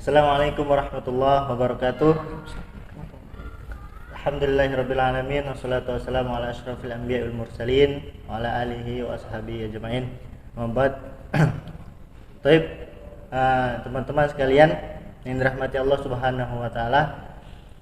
Assalamualaikum warahmatullahi wabarakatuh. Alhamdulillahirrabbilalamin. Wassalatu wassalamu ala ashrafil anbiya wal mursalin wa ala alihi wa ashabihi ajma'in. Mabad. Taib, teman-teman sekalian yang dirahmati Allah Subhanahu wa taala.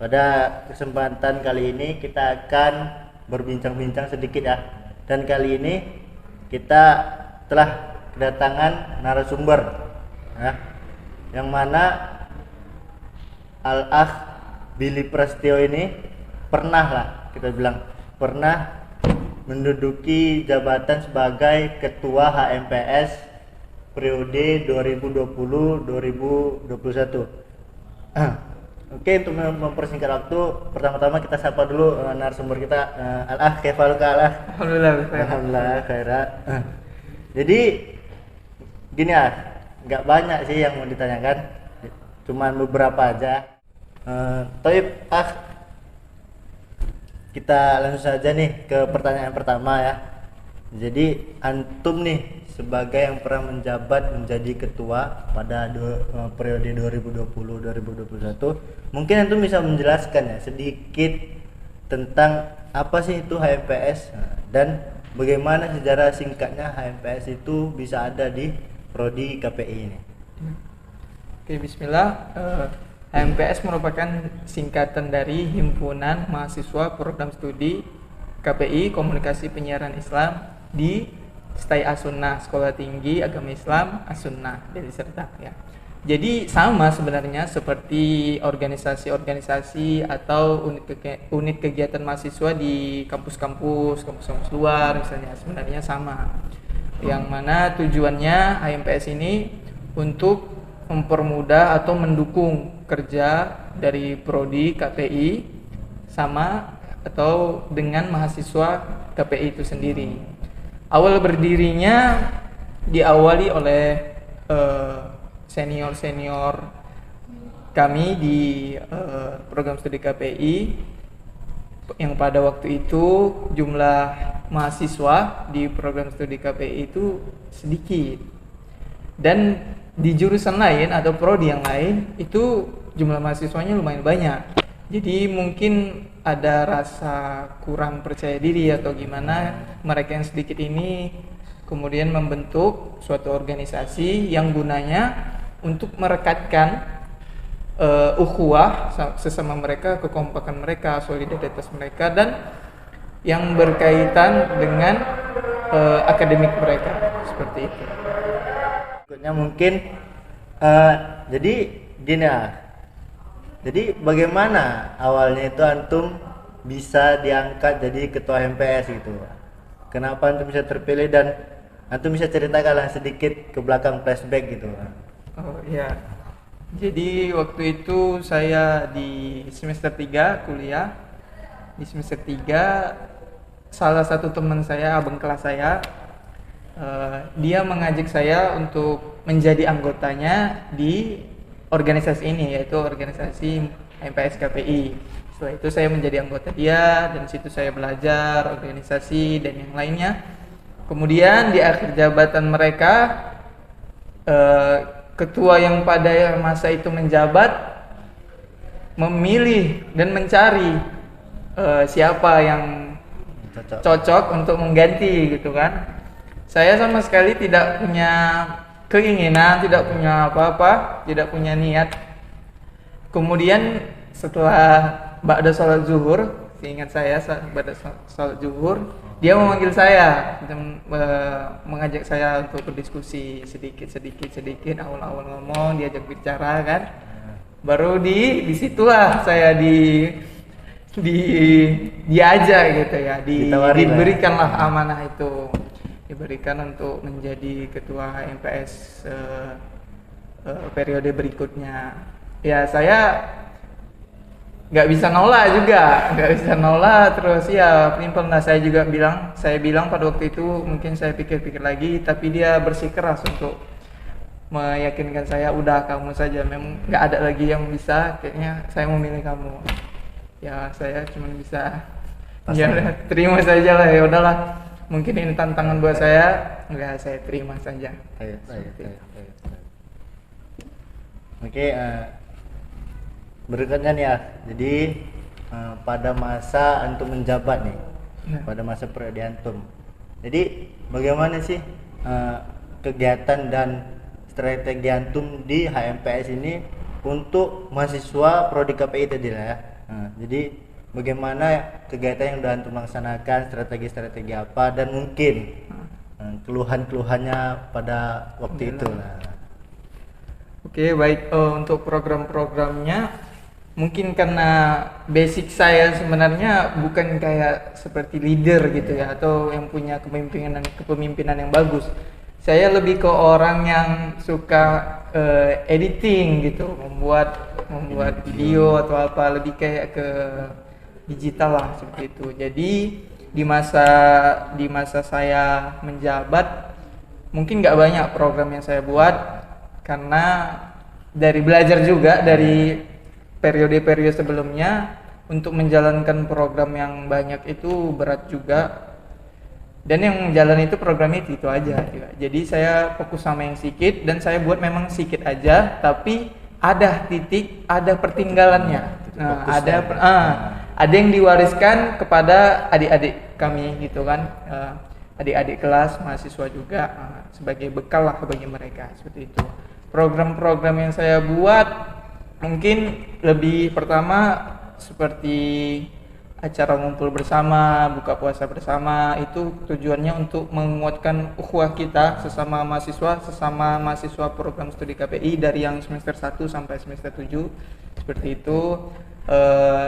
Pada kesempatan kali ini kita akan berbincang-bincang sedikit ya. Dan kali ini kita telah kedatangan narasumber ya, yang mana Al-Akh Billy Prasetyo ini pernah menduduki jabatan sebagai ketua HMPS periode 2020-2021. Oke, untuk mempersingkat waktu, pertama-tama kita sapa dulu narasumber kita, Al-Akh. Kaifaluka Al-Akh? Alhamdulillah khaira. Jadi gini ya, nggak banyak sih yang mau ditanyakan, cuman beberapa aja. Taib, kita langsung saja nih ke pertanyaan pertama ya. Jadi antum nih sebagai yang pernah menjabat menjadi ketua pada periode 2020-2021, mungkin antum bisa menjelaskan ya sedikit tentang apa sih itu HMPS dan bagaimana sejarah singkatnya HMPS itu bisa ada di prodi KPI ini. Oke, bismillah. HMPS merupakan singkatan dari Himpunan Mahasiswa Program Studi KPI Komunikasi Penyiaran Islam di STAI As-Sunnah, Sekolah Tinggi Agama Islam As-Sunnah Deli Serdang ya. Jadi sama sebenarnya seperti organisasi-organisasi atau unit kegiatan mahasiswa di kampus-kampus luar misalnya, sebenarnya sama. Yang mana tujuannya HMPS ini untuk mempermudah atau mendukung kerja dari prodi KPI sama atau dengan mahasiswa KPI itu sendiri. Awal berdirinya diawali oleh senior-senior kami di program studi KPI yang pada waktu itu jumlah mahasiswa di program studi KPI itu sedikit, dan di jurusan lain atau prodi yang lain itu jumlah mahasiswanya lumayan banyak. Jadi mungkin ada rasa kurang percaya diri atau gimana, mereka yang sedikit ini kemudian membentuk suatu organisasi yang gunanya untuk merekatkan ukhuwah sesama mereka, kekompakan mereka, solidaritas mereka, dan yang berkaitan dengan akademik mereka, seperti itu. Berikutnya mungkin jadi gini ya. Jadi bagaimana awalnya itu antum bisa diangkat jadi ketua HMPS gitu? Kenapa antum bisa terpilih, dan antum bisa ceritakan sedikit ke belakang flashback gitu? Oh iya. Jadi waktu itu saya di semester 3 kuliah. Di semester 3 salah satu teman saya, abang kelas saya, dia mengajak saya untuk menjadi anggotanya di organisasi ini, yaitu organisasi HMPS KPI. Setelah itu saya menjadi anggota dia, dan situ saya belajar organisasi dan yang lainnya. Kemudian di akhir jabatan mereka, ketua yang pada masa itu menjabat memilih dan mencari siapa yang cocok untuk mengganti gitu kan. Saya sama sekali tidak punya keinginan, tidak punya apa-apa, tidak punya niat. Kemudian setelah ba'da sholat zuhur, seingat saya ba'da sholat zuhur, dia memanggil saya dan mengajak saya untuk berdiskusi sedikit, awal-awal ngomong, diajak bicara kan. Baru disitulah saya diajak gitu ya, diberikanlah amanah itu, diberikan untuk menjadi ketua HMPS periode berikutnya. Ya saya nggak bisa nolak terus ya pelimpan lah. Saya bilang pada waktu itu, mungkin saya pikir-pikir lagi, tapi dia bersikeras untuk meyakinkan saya, udah kamu saja, memang nggak ada lagi yang bisa, kayaknya saya memilih kamu. Ya saya cuma bisa ya terima saja lah, ya udahlah, mungkin ini tantangan buat saya, enggak, saya terima saja. Oke, berikutnya nih ya. Jadi pada masa antum menjabat nih, pada masa periode antum. Jadi bagaimana sih kegiatan dan strategi antum di HMPS ini untuk mahasiswa prodi KPI tadi lah ya. Jadi bagaimana kegiatan yang sudah antum laksanakan, strategi-strategi apa, dan mungkin keluhan-keluhannya pada waktu itu lah. Oke, baik. Untuk program-programnya, mungkin karena basic saya sebenarnya bukan kayak seperti leader gitu ya, atau yang punya kepemimpinan yang bagus. Saya lebih ke orang yang suka editing gitu, membuat video atau apa, lebih kayak ke digital lah seperti itu. Jadi di masa saya menjabat mungkin nggak banyak program yang saya buat, karena dari belajar juga dari periode-periode sebelumnya untuk menjalankan program yang banyak itu berat juga, dan yang jalan itu programnya itu aja juga. Jadi saya fokus sama yang sedikit, dan saya buat memang sedikit aja, tapi ada titik, ada pertinggalannya. Nah, ada yang diwariskan kepada adik-adik kami gitu kan, adik-adik kelas mahasiswa juga, sebagai bekal lah bagi mereka seperti itu. Program-program yang saya buat mungkin lebih pertama seperti acara ngumpul bersama, buka puasa bersama, itu tujuannya untuk menguatkan ukhuwah kita sesama mahasiswa program studi KPI dari yang semester 1 sampai semester 7 seperti itu.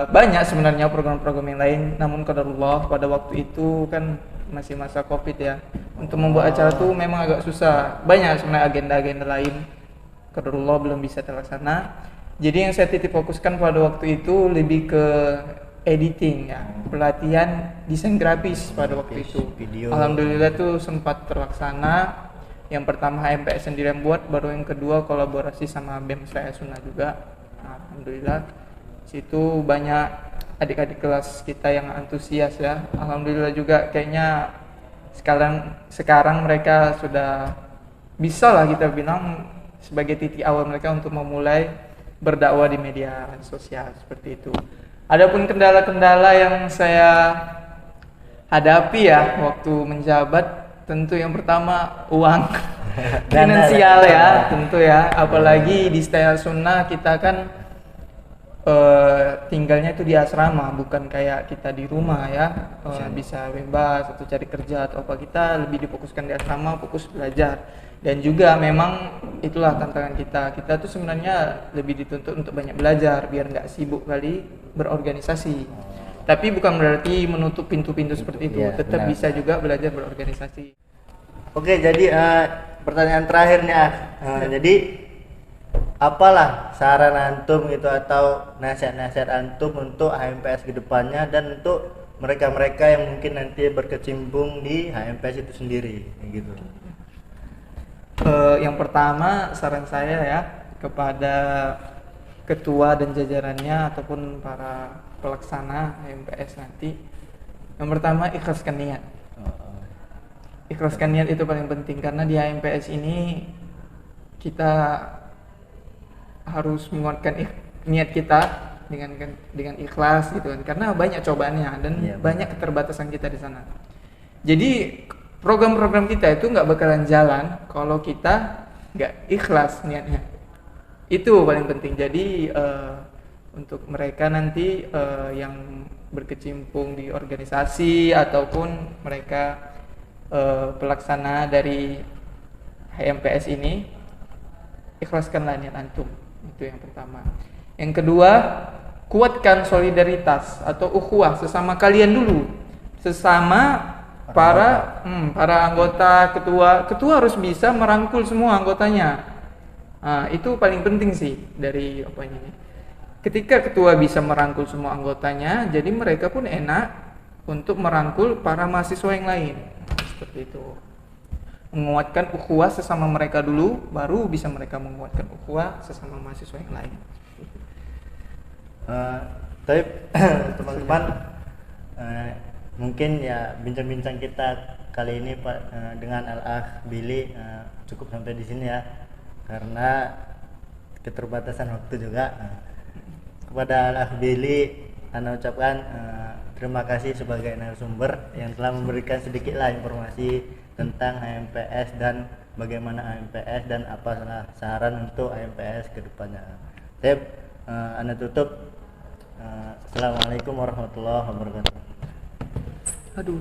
Banyak sebenarnya program-program yang lain, namun qadarullah pada waktu itu kan masih masa Covid ya. Untuk membuat acara tuh memang agak susah. Banyak sebenarnya agenda-agenda lain, qadarullah belum bisa terlaksana. Jadi yang saya titik fokuskan pada waktu itu lebih ke editing ya, pelatihan desain grafis pada waktu itu. Video. Alhamdulillah tuh sempat terlaksana. Yang pertama HMPS sendiri yang buat, baru yang kedua kolaborasi sama BEM Saya Sunnah juga. Alhamdulillah situ banyak adik-adik kelas kita yang antusias ya. Alhamdulillah juga kayaknya sekarang mereka sudah bisa lah kita bilang sebagai titik awal mereka untuk memulai berdakwah di media sosial seperti itu. Adapun kendala-kendala yang saya hadapi ya waktu menjabat, tentu yang pertama uang finansial ya, tentu ya. Apalagi di Saya Sunnah kita kan tinggalnya itu di asrama, bukan kayak kita di rumah ya, bisa bebas atau cari kerja atau apa. Kita lebih difokuskan di asrama, fokus belajar. Dan juga memang itulah tantangan kita tuh sebenarnya lebih dituntut untuk banyak belajar biar nggak sibuk kali berorganisasi. Tapi bukan berarti menutup pintu-pintu seperti itu, tetap bisa juga belajar berorganisasi. Oke, jadi pertanyaan terakhir nih jadi apalah saran antum gitu atau nasihat-nasihat antum untuk HMPS ke depannya dan untuk mereka-mereka yang mungkin nanti berkecimpung di HMPS itu sendiri gitu. Yang pertama saran saya ya kepada ketua dan jajarannya ataupun para pelaksana HMPS nanti, yang pertama ikhlaskan niat. Ikhlaskan niat itu paling penting, karena di HMPS ini kita harus menguatkan niat kita dengan ikhlas gitu kan, karena banyak cobaannya dan banyak keterbatasan kita di sana. Jadi program-program kita itu nggak bakalan jalan kalau kita nggak ikhlas niatnya. Itu paling penting. Jadi untuk mereka nanti yang berkecimpung di organisasi ataupun mereka pelaksana dari HMPS ini, ikhlaskanlah niat antum. Itu yang pertama. Yang kedua, kuatkan solidaritas atau ukhuwah sesama kalian dulu, sesama para anggota. Ketua harus bisa merangkul semua anggotanya. Itu paling penting sih dari apa ini. Ketika ketua bisa merangkul semua anggotanya, jadi mereka pun enak untuk merangkul para mahasiswa yang lain. Seperti itu. Menguatkan ukhuwah sesama mereka dulu, baru bisa mereka menguatkan ukhuwah sesama mahasiswa yang lain. Tapi teman-teman, mungkin ya bincang-bincang kita kali ini dengan Al-Akh Billy cukup sampai di sini ya, karena keterbatasan waktu juga. Kepada Al Billy Ana ucapkan terima kasih sebagai narasumber yang telah memberikan sedikitlah informasi tentang HMPS dan bagaimana HMPS dan apa saran untuk HMPS ke depannya. Ana tutup. Assalamualaikum warahmatullahi wabarakatuh. Aduh,